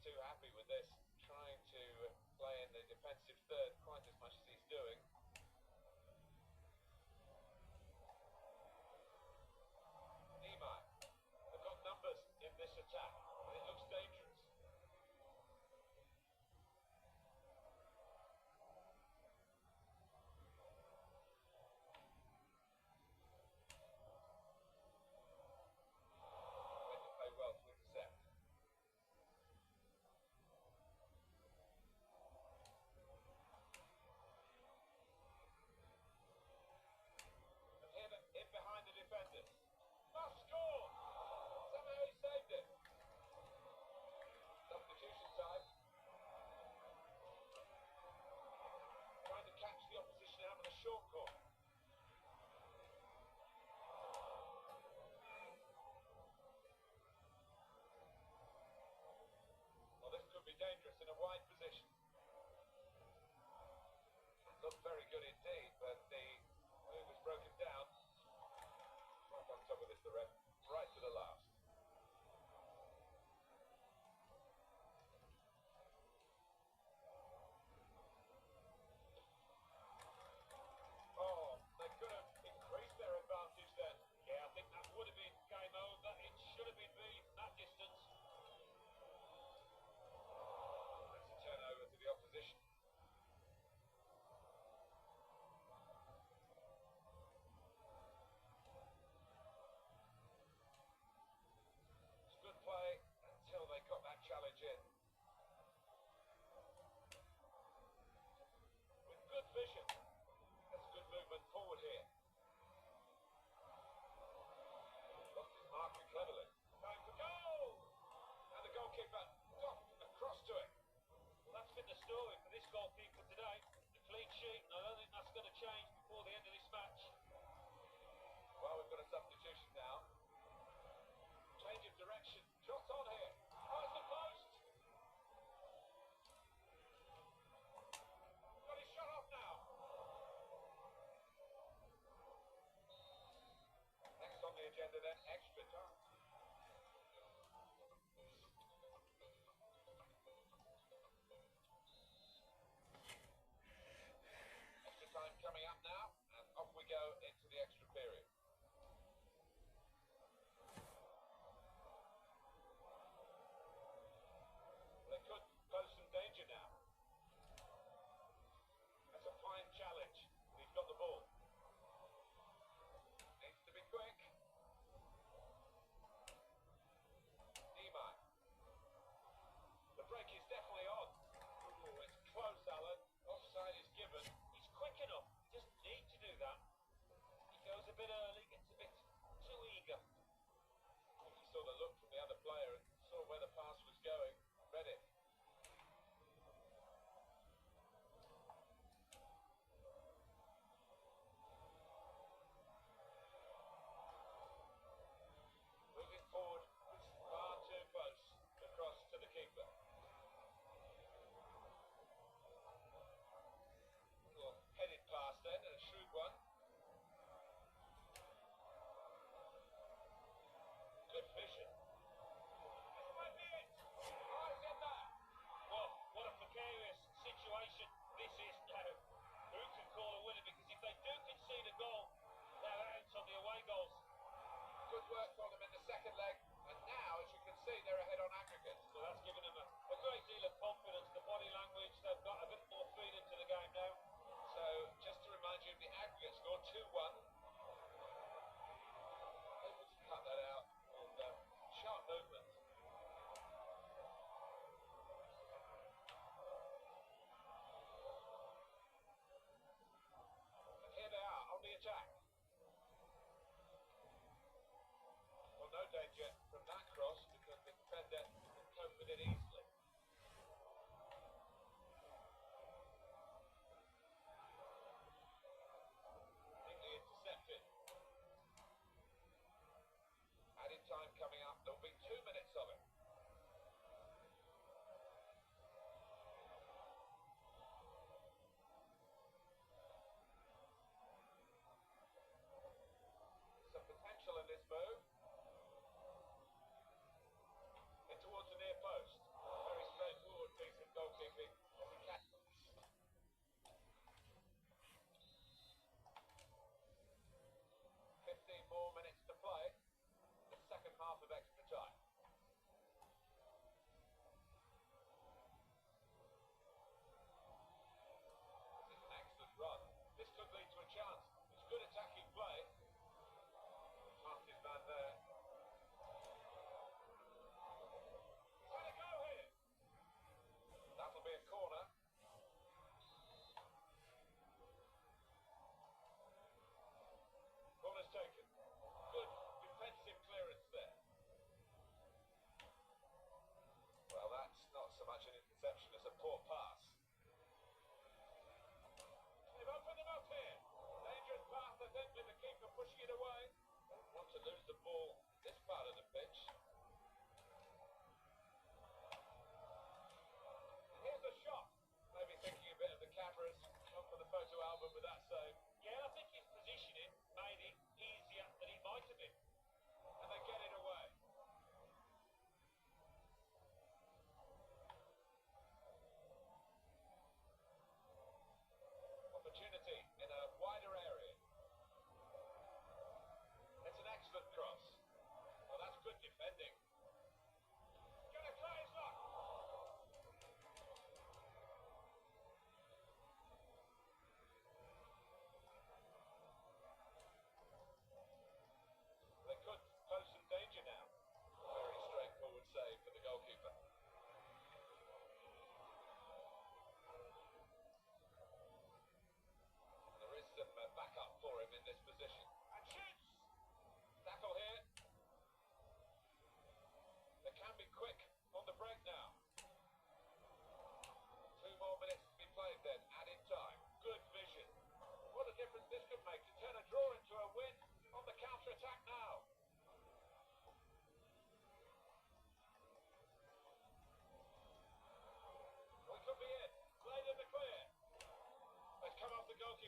too happy with this, trying to play in the defensive third quite as much as he's doing. A-junoir. They've got numbers in this attack, and it looks dangerous. Short corner. Well, this could be dangerous in a wide position. Looked very good indeed, but the move was broken down. Right on top of this, the ref, right to the last. Play until they got that challenge in. With good vision. That's good movement forward here. Lost his marker cleverly. Time for goal! And the goalkeeper got across to it. Well, that's been the story for this goalkeeper today. The clean sheet, and I don't think that's going to change before the end of this match. Well, we've got a substitution now. Change of direction. Shot on here. Past the post. Got his shot off now.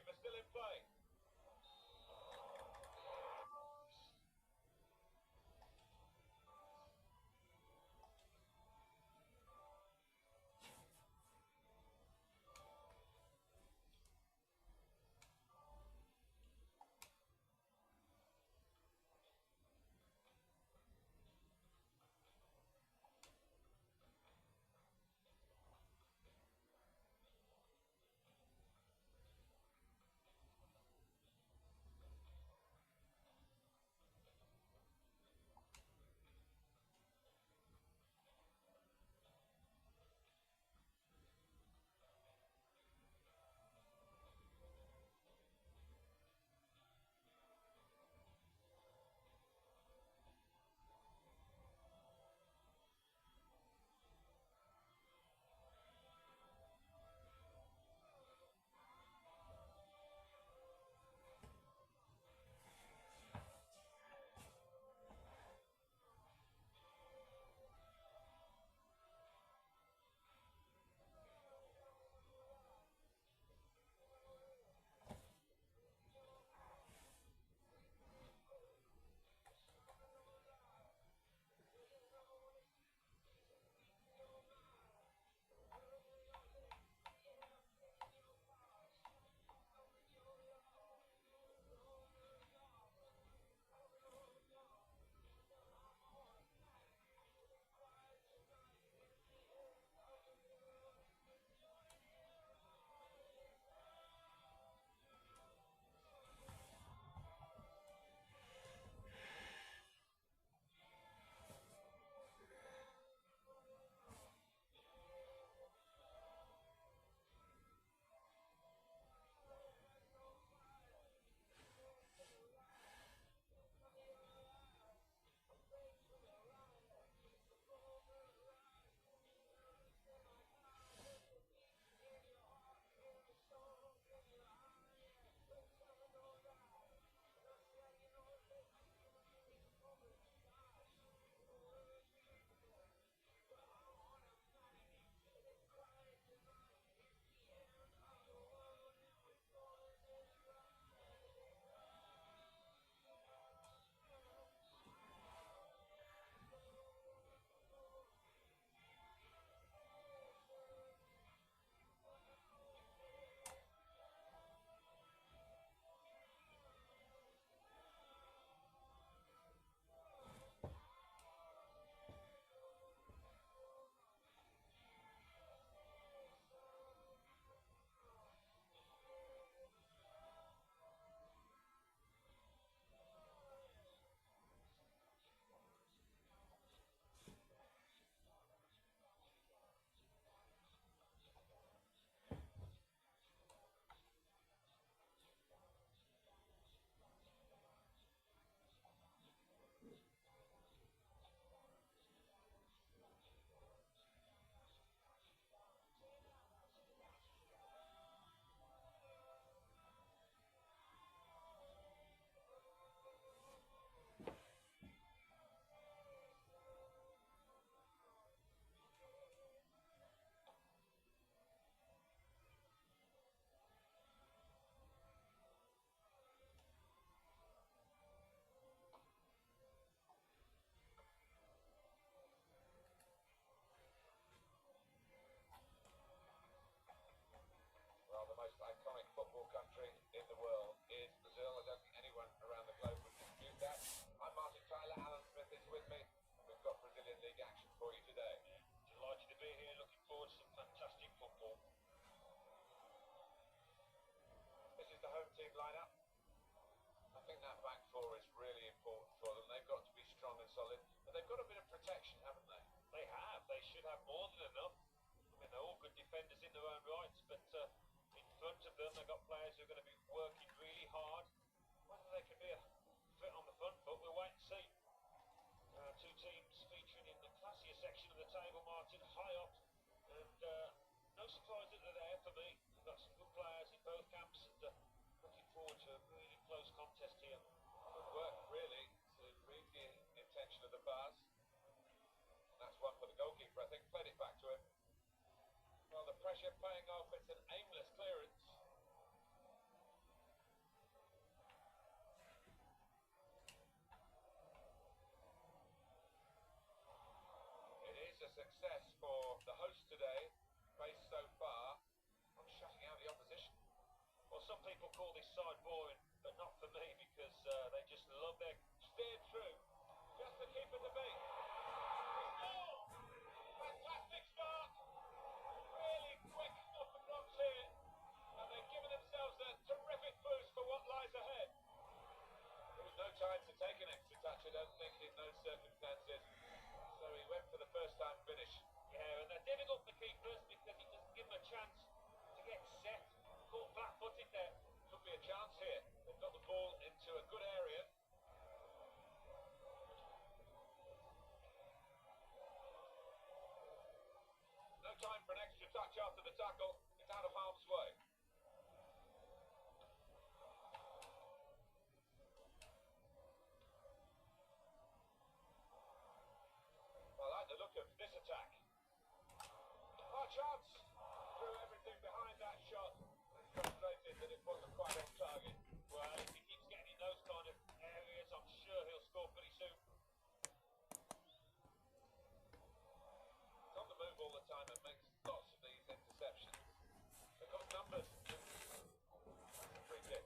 are still in play. Well, the most iconic football country in the world is Brazil. I don't think anyone around the globe would dispute that. I'm Martin Tyler, Alan Smith is with me. We've got Brazilian League action for you today. Delighted to be here, looking forward to some fantastic football. This is the home team lineup. I think that back four is really important for them. They've got to be strong and solid, but they've got a bit of protection, haven't they? They have. They should have more than enough. I mean, they're all good defenders in their own rights, but in front of them, they've got players who are going to be working really hard. Whether they can be a threat on the front foot, we'll wait and see. Two teams featuring in the classier section of the table, Martin, high up, and no surprise that they're there for me. We've got some good players in both camps, and looking forward to a really close contest here. Good work, really, to read the intention of the pass. That's one for the goalkeeper, I think. Played it back to him. Well, the pressure paying off. It's an aimless clearance. success for the host today, based so far on shutting out the opposition. Well, some people call this side boring, but not for me because they just love their Steered through, just to keep it to beat. Oh, fantastic start! Really quick off the blocks here, and they've given themselves a terrific boost for what lies ahead. There was no time to take an extra touch, I don't think, in those circumstances. So he went for the first time finish. Yeah, and they're difficult for keepers because it doesn't give them a chance to get set. Caught flat-footed there. Could be a chance here. They've got the ball into a good area. No time for an extra touch after the tackle. It's out of harm's way. I like the look of this attack. Oh, chance! Threw everything behind that shot. And frustrated that it wasn't quite on target. Well, if he keeps getting in those kind of areas, I'm sure he'll score pretty soon. He's on the move all the time and makes lots of these interceptions. They've got numbers. Free kick.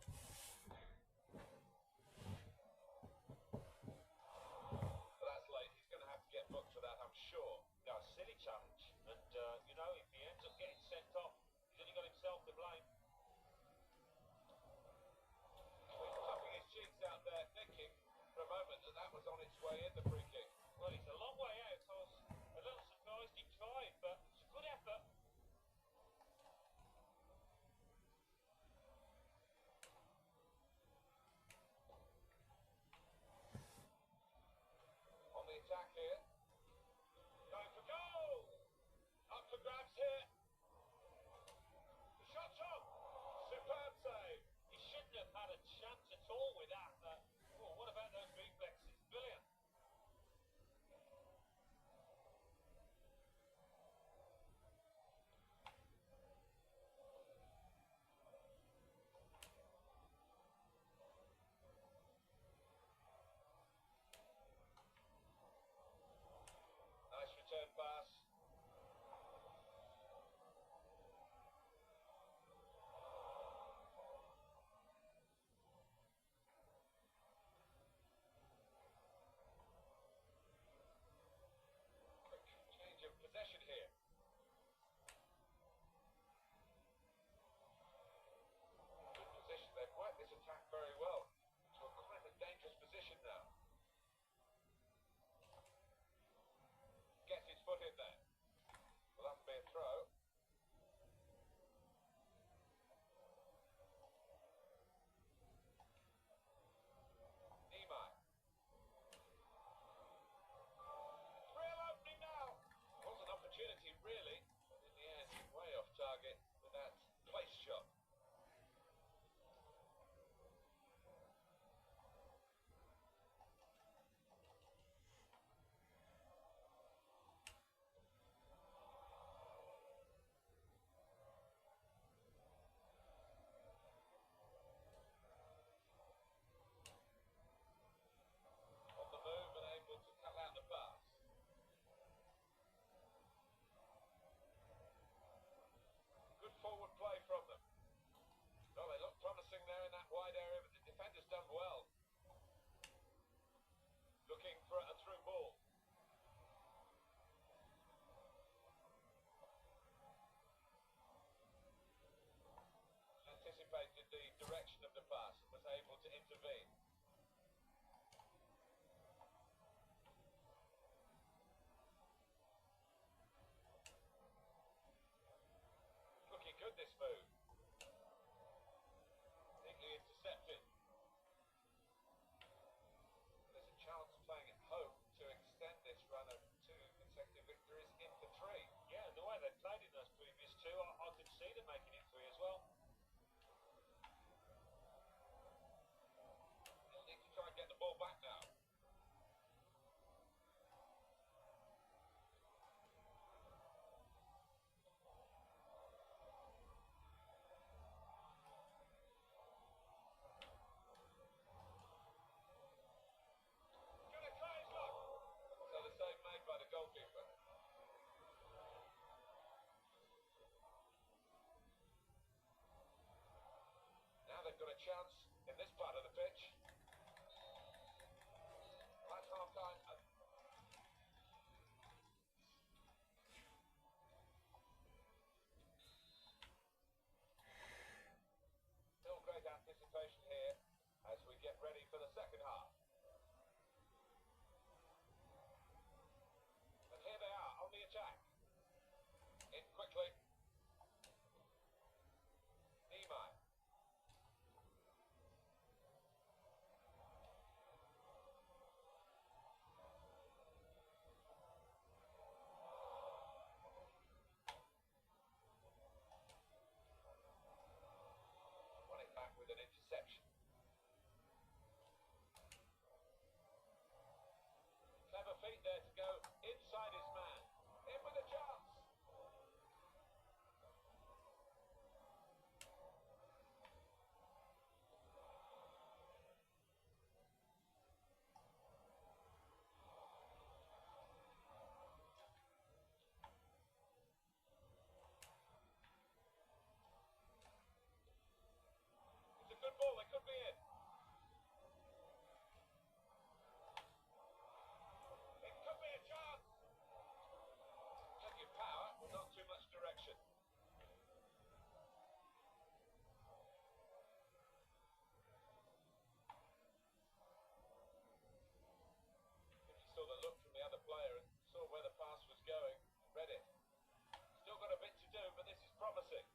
But that's late. He's going to have to get booked for that, I'm sure. Yeah, silly challenge. And, you know, if he ends up getting sent off, he's only got himself to blame. He's puffing his cheeks out there, thinking for a moment that that was on its way in, the free kick. Well, he's a long way out. I was a little surprised he tried, but it's a good effort. On the attack here. Going for goal! Up for grabs here. The shot's on. Superb save. He shouldn't have had a chance at all with that. Oh, what about those reflexes? Brilliant. Nice return pass. Quick change of possession here. Good position. They've worked this attack very well. To quite a dangerous position now. Gets his foot in there. Will have to be a throw. Niemeyer. Real opening now. Was an opportunity really, but in the end, way off target with that place shot. On the move and able to cut out the pass. Good forward play from them. Well, they look promising there in that wide area, but the defender's done well. Looking for a through ball. Anticipated the direction of the pass and was able to intervene. Looking good, this move. Neatly intercepted. There's a chance playing at home to extend this run of 2 consecutive victories into 3. Yeah, and the way they played in those previous two, I could see them making it 3 as well. They'll need to try and get the ball back now. Gonna try his luck. So the save made by the goalkeeper. get ready for the second half. And here they are on the attack. In quickly. Nimai. Won it back with an interception. Clever feet there to go inside his man. In with a chance. It's a good ball, they could be in. It could be a chance. Plenty of power, but not too much direction. If you saw the look from the other player and saw where the pass was going, read it. Still got a bit to do, but this is promising.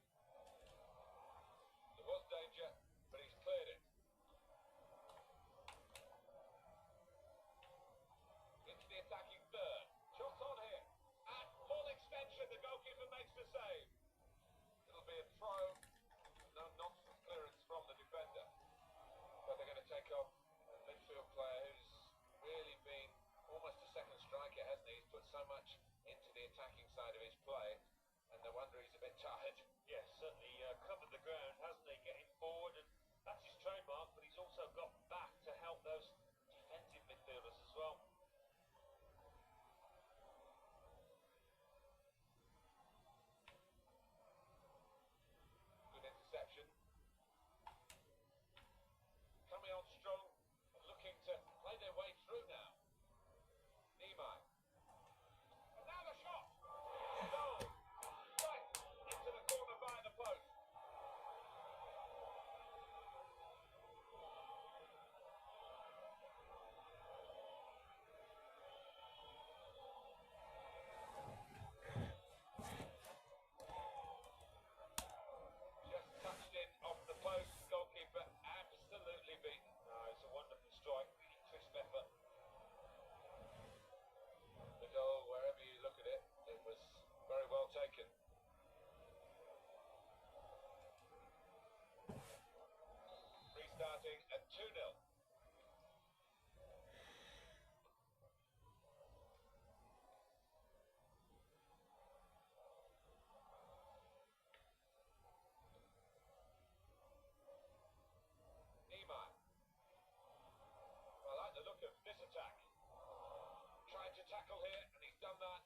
There was danger, but he's cleared it. Into the attacking third. Shots on here. At full extension, the goalkeeper makes the save. It'll be a throw. No nonsense clearance from the defender. But they're going to take off a midfield player who's really been almost a second striker, hasn't he? He's put so much into the attacking side of his play, and no wonder he's a bit tired. Yes, certainly covered the ground, hasn't he? Getting forward, and that's his trademark, but he's also got back to help those defensive midfielders as well. Good interception. Coming on strong and looking to play their way through now. Nimai. And now the shot. Goal. Right into the corner by the post. Just touched in off the post. Goalkeeper absolutely beaten. No, it's a wonderful strike, really crisp effort. The goal, wherever you look at it, it was very well taken. Restarting at 2-0. Nimai. I like the look of this attack. Tried to tackle here, and he's done that.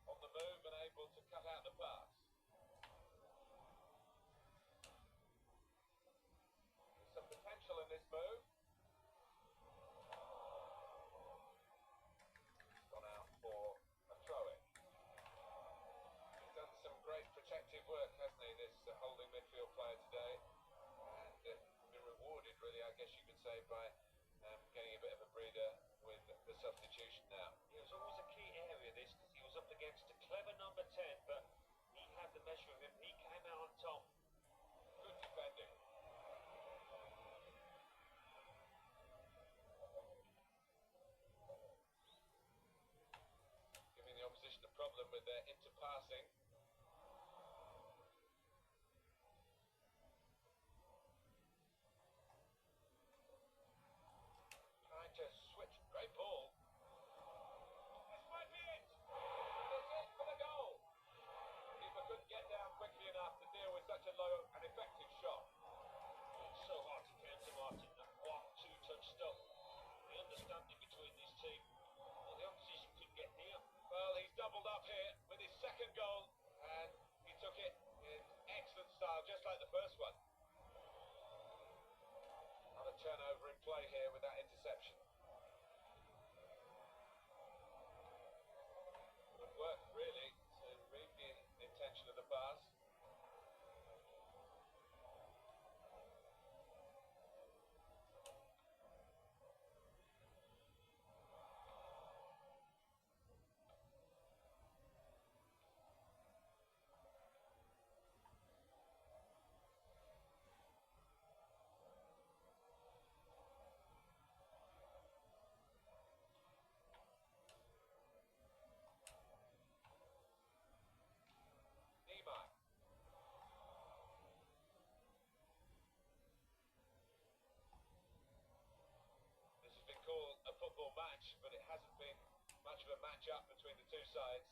On the move and able to cut out the pass. There's some potential in this move. Gone out for a throw-in. He's done some great protective work, hasn't he, this holding midfield player today? And been rewarded, really, I guess you could say, by getting a bit of a breather with the substitution now. It was always a key area, this, because he was up against a clever number 10, but he had the measure of him. He came out on top. Good defending. Giving the opposition a problem with their interpassing. Trying to switch. Great ball. This might be it. And it's it for the goal. Keeper couldn't get down quickly enough to deal with such a low and effective shot. It's so hard to counter, Martin, that 1-2 touch stuff. The understanding between this team, well, the opposition couldn't get near. Well, he's doubled up here with his second goal. of a match-up between the two sides.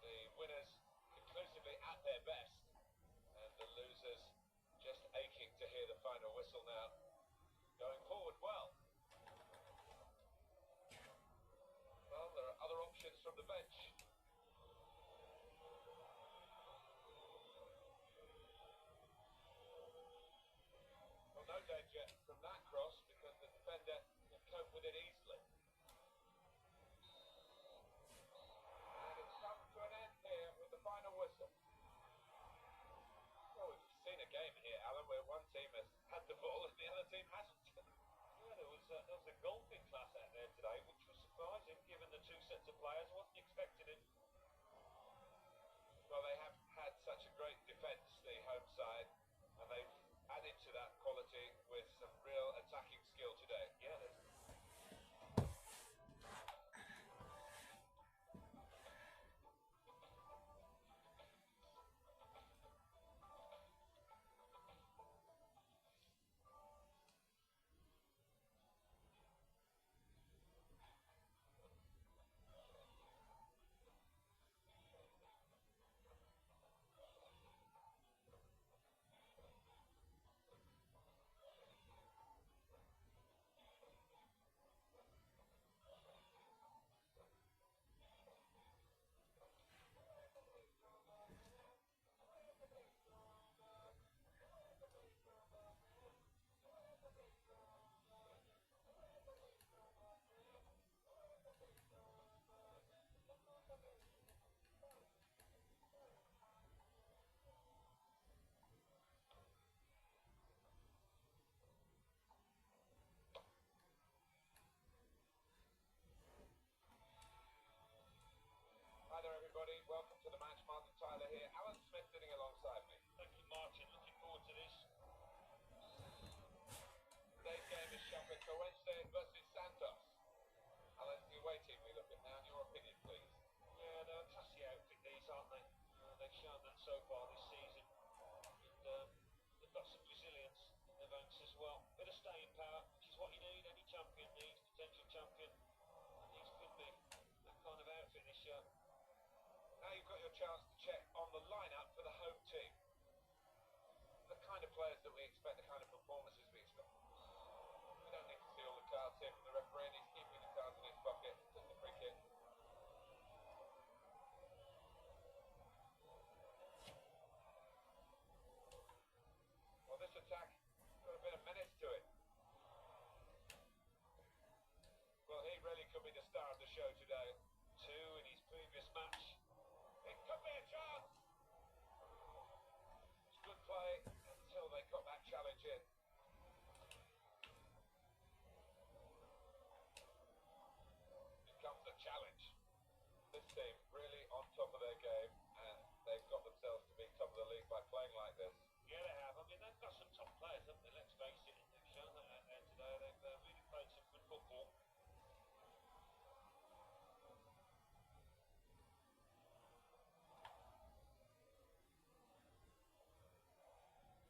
The winners conclusively at their best, and the losers just aching to hear the final whistle now. Going forward well. Well, there are other options from the bench. Well, no danger from that cross because the defender can cope with it easily. And it's come to an end here with the final whistle. Well, we've seen a game here, Alan, where one team has had the ball and the other team hasn't. Yeah, there was a golfing class out there today, which was surprising given the two sets of players. Wasn't expecting it. Well, they have had such a great defence, the home side, and they've added to that quality with some real attacking skill today. Yeah, Hi there, everybody. Welcome to the match. Martin Tyler here. Alan Smith sitting alongside me. thank you, Martin. Looking forward to this. Today's game is Sheffield Wednesday versus Santos. Alan, the away team we look at now. Your opinion, please. Yeah, they're a classy outfit, these, aren't they? They've shown that so far this season. And they've got some resilience in their ranks as well. Bit of staying power, which is what you need. Any champion needs, potential champion. And these could be that kind of outfit this year. Now you've got your chance to check on the lineup for the home team. The kind of players that we expect, the kind of performances we expect. We don't need to see all the cards here from the referee, and he's keeping the cards in his pocket. Just a free kick. Well, this attack got a bit of menace to it. Well, he really could be the star of the show today. Two in his previous match. It could be a chance. It's good play until they got that challenge in. Here comes the challenge. This team really on top of their game, and they've got themselves to be top of the league by playing like this. Yeah, they have. I mean, they've got some top players, haven't they? Let's face it. They've shown that out there today. They've really played some good football.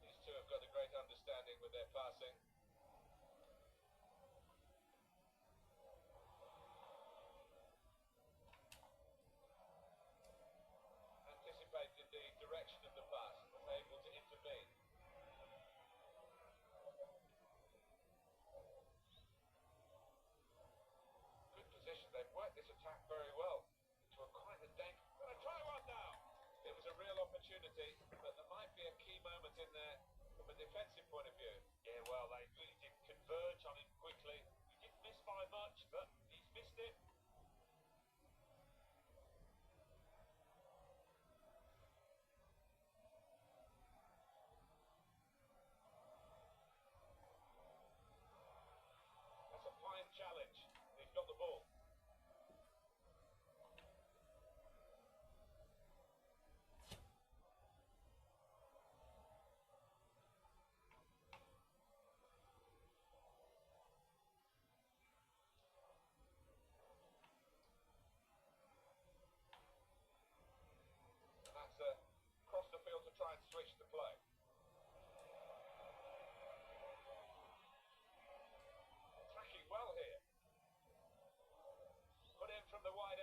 These two have got a great understanding with their passing. Anticipated the direction of the pass and was able to intervene. Good position. They've worked this attack very well into a quite a dangerous. Gonna try one now. It was a real opportunity, but there might be a key moment in there from a defensive point of view. Yeah, well, they really did converge on him quickly. He didn't miss by much, but he's missed it. That's a fine challenge. He's got the ball. And that's across the field to try and switch the play. Attacking well here. Put in from the wide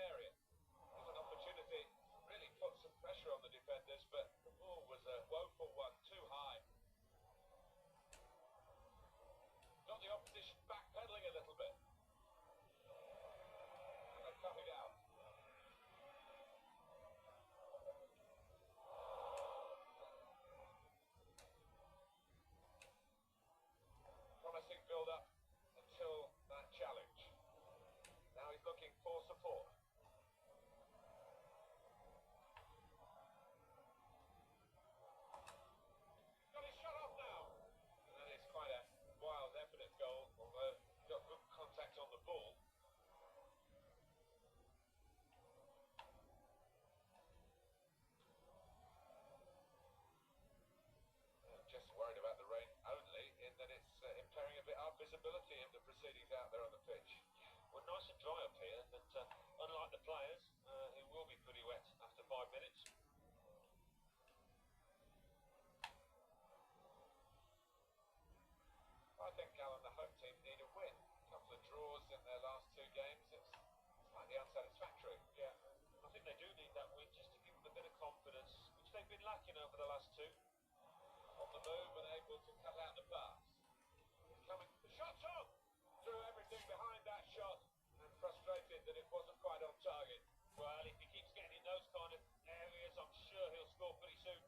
players, it will be pretty wet after 5 minutes. I think, Alan, the home team need a win. A couple of draws in their last two games. It's slightly unsatisfactory. Yeah, I think they do need that win just to give them a bit of confidence, which they've been lacking over the last two. On the move and able to cut out the pass. He's coming. The shot's on! Threw everything behind that shot and frustrated that it wasn't quite on target. Well, if he keeps getting in those kind of areas, I'm sure he'll score pretty soon.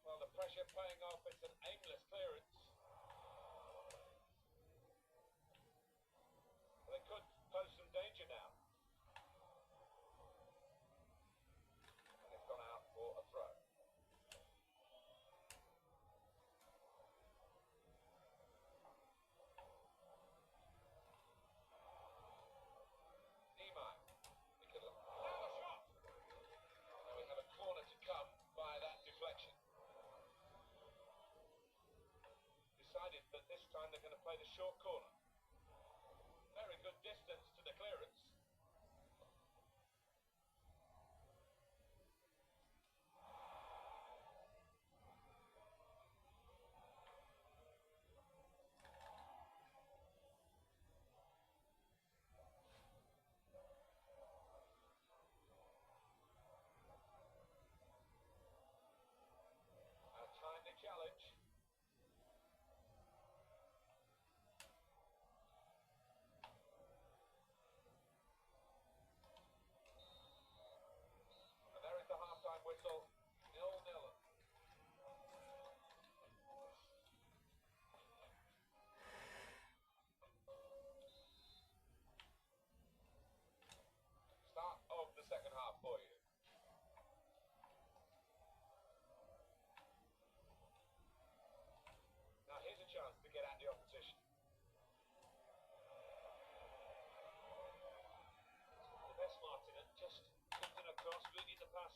Well, the pressure paying off. It's an aimless clearance. They could pose some danger now. And it's gone out for a throw. Now the shot! Now we have a corner to come via that deflection. Decided that this time they're going to play the short corner. Very good distance to the clearance. A timely challenge. And there is the half-time whistle. 0-0. Start of the second half for you. Now here's a chance to get at the opposition. The best Martin at just lifting across, reading the pass.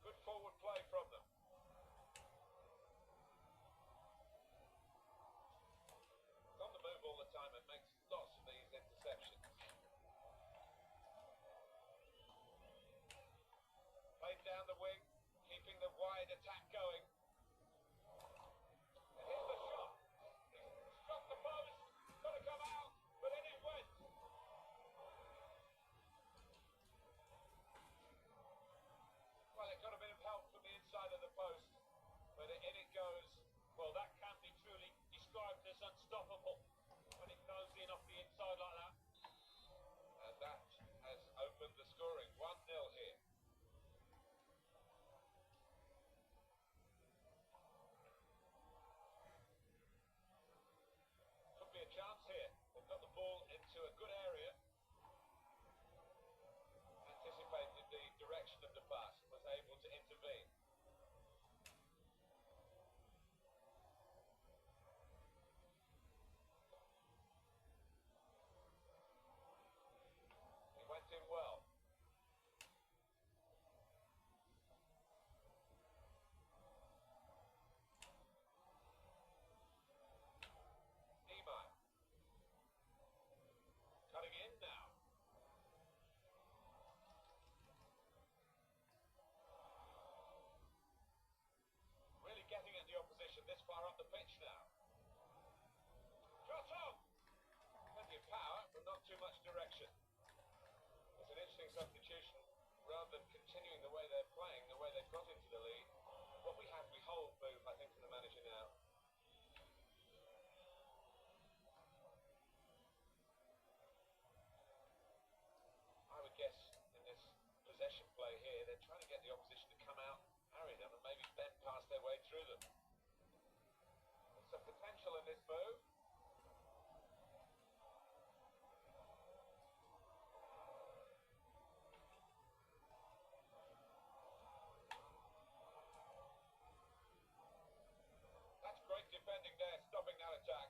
Good forward play from them. He's on the move all the time and makes lots of these interceptions. Played down the wing, keeping the wide attack going. And here's the shot. He's struck the post. Got to come out, but in it went. Well, it got a bit of help from the inside of the post, but in it goes. Well, that can be truly described as unstoppable when it goes in off the inside like that. And that has opened the scoring. 1-0 here. Could be a chance here. They've got the ball into a good area. Anticipated the direction of the pass, was able to intervene. He went in well. Cutting in now. Really getting at the opposition this far up the pitch now. Shot on! Plenty of power, but not too much direction. It's an interesting substitution. Rather than continuing the way they're playing, the way they've got into the lead, what we have, we hold move, I think, from the manager now. I would guess in this possession play here, they're trying to get the opposition to come out, harry them, and maybe bend past their way through them. There's some potential in this move. That's great defending there, stopping that attack.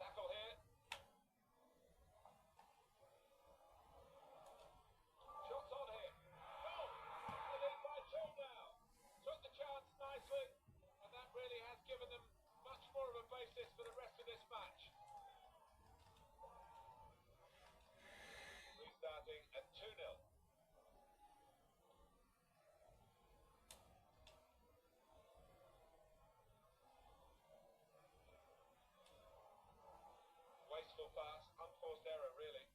Tackle here. wasteful pass, unforced error really.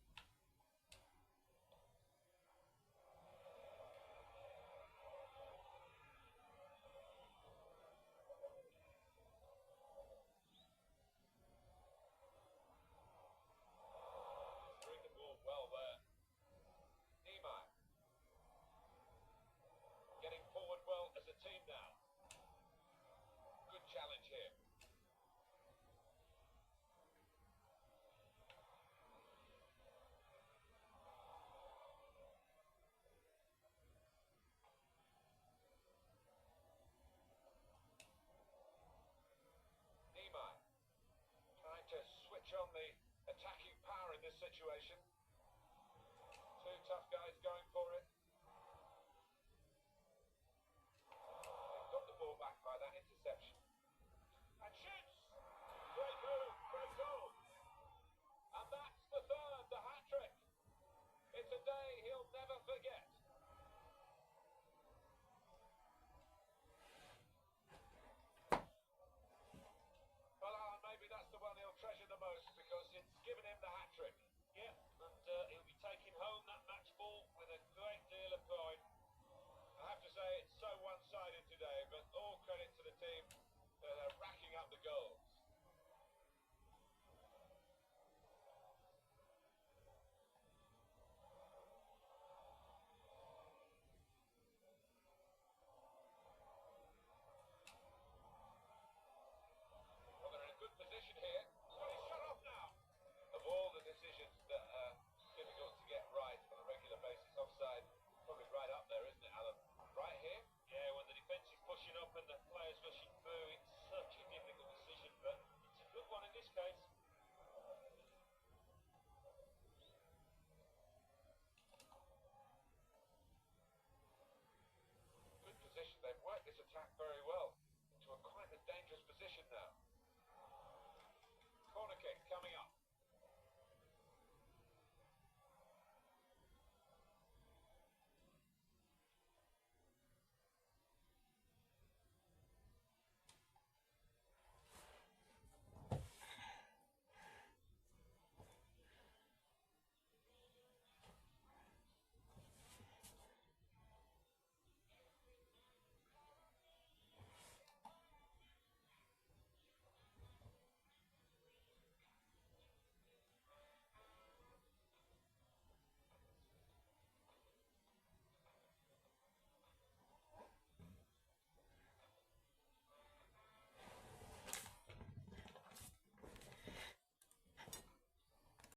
Read the ball well there. Niemeyer. Getting forward well as a team now. Good challenge here. Niemeyer. Trying to switch on the attacking power in this situation. Two tough guys going for it.